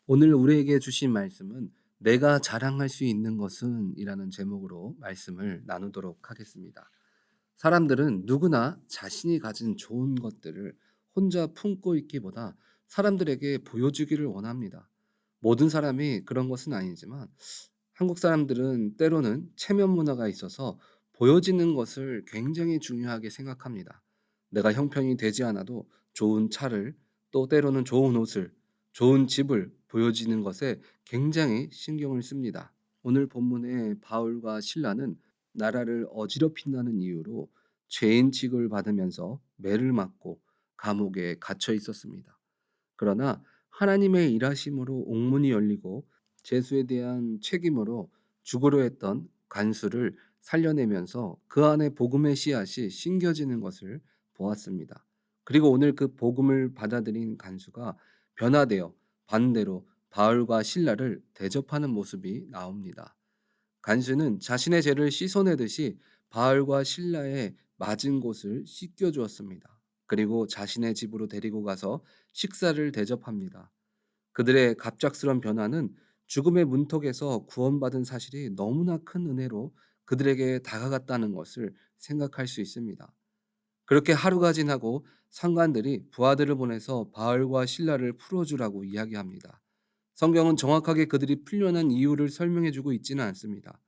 오늘 우리에게 주신 말씀은 "내가 자랑할 수 있는 것은" 이라는 제목으로 말씀을 나누도록 하겠습니다. 사람들은 누구나 자신이 가진 좋은 것들을 혼자 품고 있기보다 사람들에게 보여주기를 원합니다. 모든 사람이 그런 것은 아니지만 한국 사람들은 때로는 체면 문화가 있어서 보여지는 것을 굉장히 중요하게 생각합니다. 내가 형편이 되지 않아도 좋은 차를, 또 때로는 좋은 옷을, 좋은 집을 보여지는 것에 굉장히 신경을 씁니다. 오늘 본문의 바울과 실라는 나라를 어지럽힌다는 이유로 죄인 취급을 받으면서 매를 맞고 감옥에 갇혀 있었습니다. 그러나 하나님의 일하심으로 옥문이 열리고 죄수에 대한 책임으로 죽으려 했던 간수를 살려내면서 그 안에 복음의 씨앗이 심겨지는 것을 보았습니다. 그리고 오늘 그 복음을 받아들인 간수가 변화되어 반대로 바울과 신라를 대접하는 모습이 나옵니다. 간수는 자신의 죄를 씻어내듯이 바울과 신라의 맞은 곳을 씻겨 주었습니다. 그리고 자신의 집으로 데리고 가서 식사를 대접합니다. 그들의 갑작스런 변화는 죽음의 문턱에서 구원받은 사실이 너무나 큰 은혜로 그들에게 다가갔다는 것을 생각할 수 있습니다. 그렇게 하루가 지나고 상관들이 부하들을 보내서 바울과 신라를 풀어주라고 이야기합니다. 성경은 정확하게 그들이 풀려난 이유를 설명해 주고 있지는 않습니다.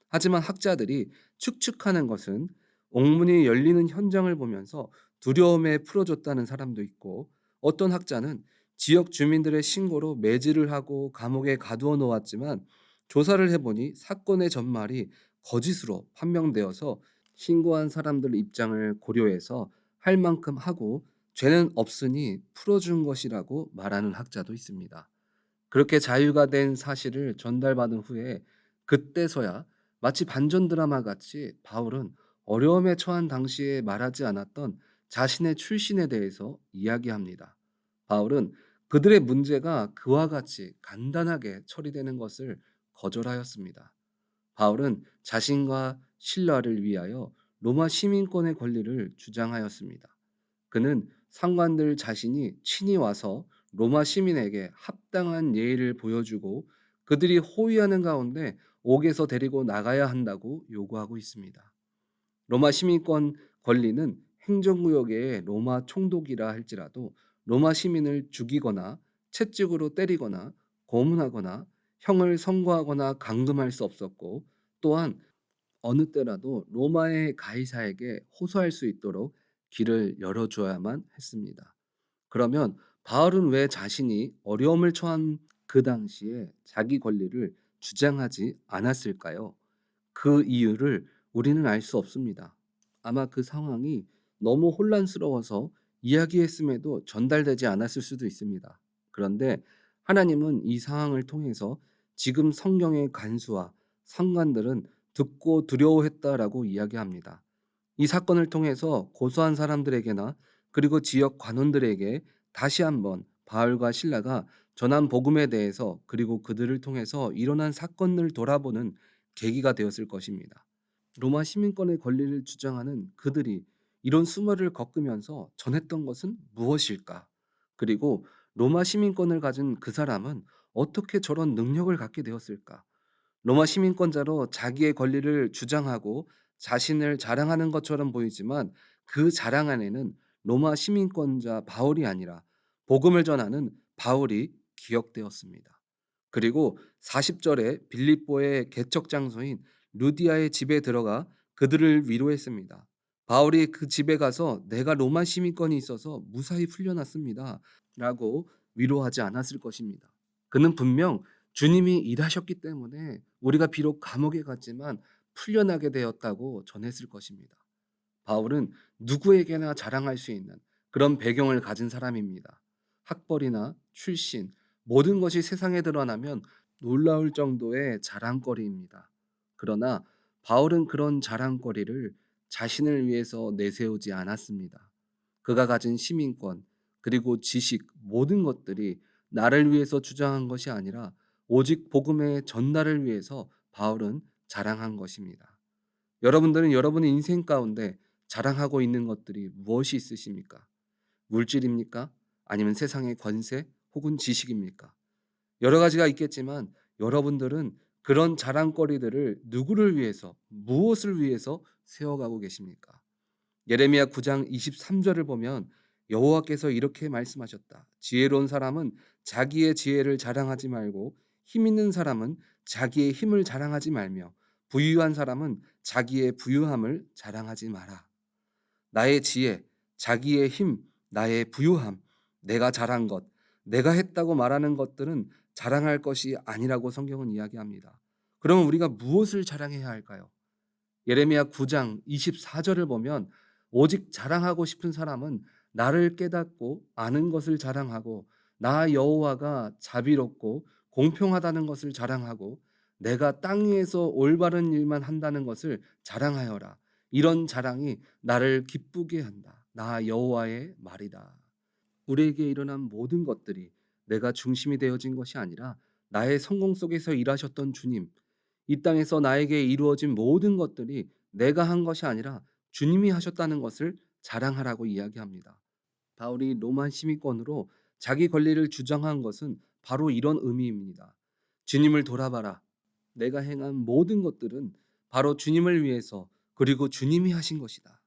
하지만 학자들이 추측하는 것은 옥문이 열리는 현장을 보면서 두려움에 풀어줬다는 사람도 있고, 어떤 학자는 지역 주민들의 신고로 매질을 하고 감옥에 가두어 놓았지만 조사를 해보니 사건의 전말이 거짓으로 판명되어서 신고한 사람들 입장을 고려해서 할 만큼 하고 죄는 없으니 풀어준 것이라고 말하는 학자도 있습니다. 그렇게 자유가 된 사실을 전달받은 후에 그때서야 마치 반전 드라마 같이 바울은 어려움에 처한 당시에 말하지 않았던 자신의 출신에 대해서 이야기합니다. 바울은 그들의 문제가 그와 같이 간단하게 처리되는 것을 거절하였습니다. 바울은 자신과 신라를 위하여 로마 시민권의 권리를 주장하였습니다. 그는 상관들 자신이 친히 와서 로마 시민에게 합당한 예의를 보여주고 그들이 호위하는 가운데 옥에서 데리고 나가야 한다고 요구하고 있습니다. 로마 시민권 권리는 행정구역의 로마 총독이라 할지라도 로마 시민을 죽이거나 채찍으로 때리거나 고문하거나 형을 선고하거나 감금할 수 없었고, 또한 어느 때라도 로마의 가이사에게 호소할 수 있도록 길을 열어줘야만 했습니다. 그러면 바울은 왜 자신이 어려움을 처한 그 당시에 자기 권리를 주장하지 않았을까요? 그 이유를 우리는 알 수 없습니다. 아마 그 상황이 너무 혼란스러워서 이야기했음에도 전달되지 않았을 수도 있습니다. 그런데 하나님은 이 상황을 통해서 지금 성경의 간수와 상관들은 듣고 두려워했다라고 이야기합니다. 이 사건을 통해서 고소한 사람들에게나 그리고 지역 관원들에게 다시 한번 바울과 신라가 전한 복음에 대해서, 그리고 그들을 통해서 일어난 사건을 돌아보는 계기가 되었을 것입니다. 로마 시민권의 권리를 주장하는 그들이 이런 수모를 겪으면서 전했던 것은 무엇일까? 그리고 로마 시민권을 가진 그 사람은 어떻게 저런 능력을 갖게 되었을까? 로마 시민권자로 자기의 권리를 주장하고 자신을 자랑하는 것처럼 보이지만 그 자랑 안에는 로마 시민권자 바울이 아니라 복음을 전하는 바울이 기억되었습니다. 그리고 40절에 빌립보의 개척 장소인 루디아의 집에 들어가 그들을 위로했습니다. 바울이 그 집에 가서 "내가 로마 시민권이 있어서 무사히 풀려났습니다 라고 위로하지 않았을 것입니다. 그는 분명 주님이 일하셨기 때문에 우리가 비록 감옥에 갔지만 풀려나게 되었다고 전했을 것입니다. 바울은 누구에게나 자랑할 수 있는 그런 배경을 가진 사람입니다. 학벌이나 출신, 모든 것이 세상에 드러나면 놀라울 정도의 자랑거리입니다. 그러나 바울은 그런 자랑거리를 자신을 위해서 내세우지 않았습니다. 그가 가진 시민권, 그리고 지식, 모든 것들이 나를 위해서 주장한 것이 아니라 오직 복음의 전달을 위해서 바울은 자랑한 것입니다. 여러분들은 여러분의 인생 가운데 자랑하고 있는 것들이 무엇이 있으십니까? 물질입니까? 아니면 세상의 권세 혹은 지식입니까? 여러 가지가 있겠지만 여러분들은 그런 자랑거리들을 누구를 위해서, 무엇을 위해서 세워가고 계십니까? 예레미야 9장 23절을 보면 여호와께서 이렇게 말씀하셨다. 지혜로운 사람은 자기의 지혜를 자랑하지 말고 힘 있는 사람은 자기의 힘을 자랑하지 말며 부유한 사람은 자기의 부유함을 자랑하지 마라. 나의 지혜, 자기의 힘, 나의 부유함, 내가 잘한 것, 내가 했다고 말하는 것들은 자랑할 것이 아니라고 성경은 이야기합니다. 그러면 우리가 무엇을 자랑해야 할까요? 예레미야 9장 24절을 보면 오직 자랑하고 싶은 사람은 나를 깨닫고 아는 것을 자랑하고 나 여호와가 자비롭고 공평하다는 것을 자랑하고 내가 땅 위에서 올바른 일만 한다는 것을 자랑하여라. 이런 자랑이 나를 기쁘게 한다. 나 여호와의 말이다. 우리에게 일어난 모든 것들이 내가 중심이 되어진 것이 아니라 나의 성공 속에서 일하셨던 주님, 이 땅에서 나에게 이루어진 모든 것들이 내가 한 것이 아니라 주님이 하셨다는 것을 자랑하라고 이야기합니다. 바울이 로마 시민권으로 자기 권리를 주장한 것은 바로 이런 의미입니다. 주님을 돌아봐라. 내가 행한 모든 것들은 바로 주님을 위해서 그리고 주님이 하신 것이다.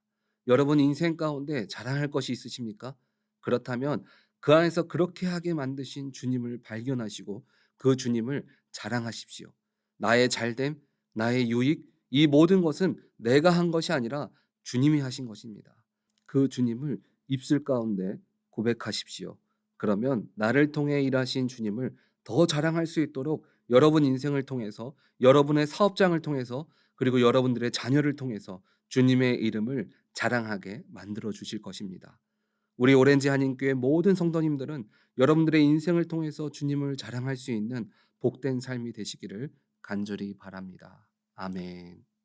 여러분 인생 가운데 자랑할 것이 있으십니까? 그렇다면 그 안에서 그렇게 하게 만드신 주님을 발견하시고 그 주님을 자랑하십시오. 나의 잘됨, 나의 유익, 이 모든 것은 내가 한 것이 아니라 주님이 하신 것입니다. 그 주님을 입술 가운데 고백하십시오. 그러면 나를 통해 일하신 주님을 더 자랑할 수 있도록 여러분 인생을 통해서 여러분의 사업장을 통해서 그리고 여러분들의 자녀를 통해서 주님의 이름을 자랑하게 만들어 주실 것입니다. 우리 오렌지 한인교회 모든 성도님들은 여러분들의 인생을 통해서 주님을 자랑할 수 있는 복된 삶이 되시기를 간절히 바랍니다. 아멘.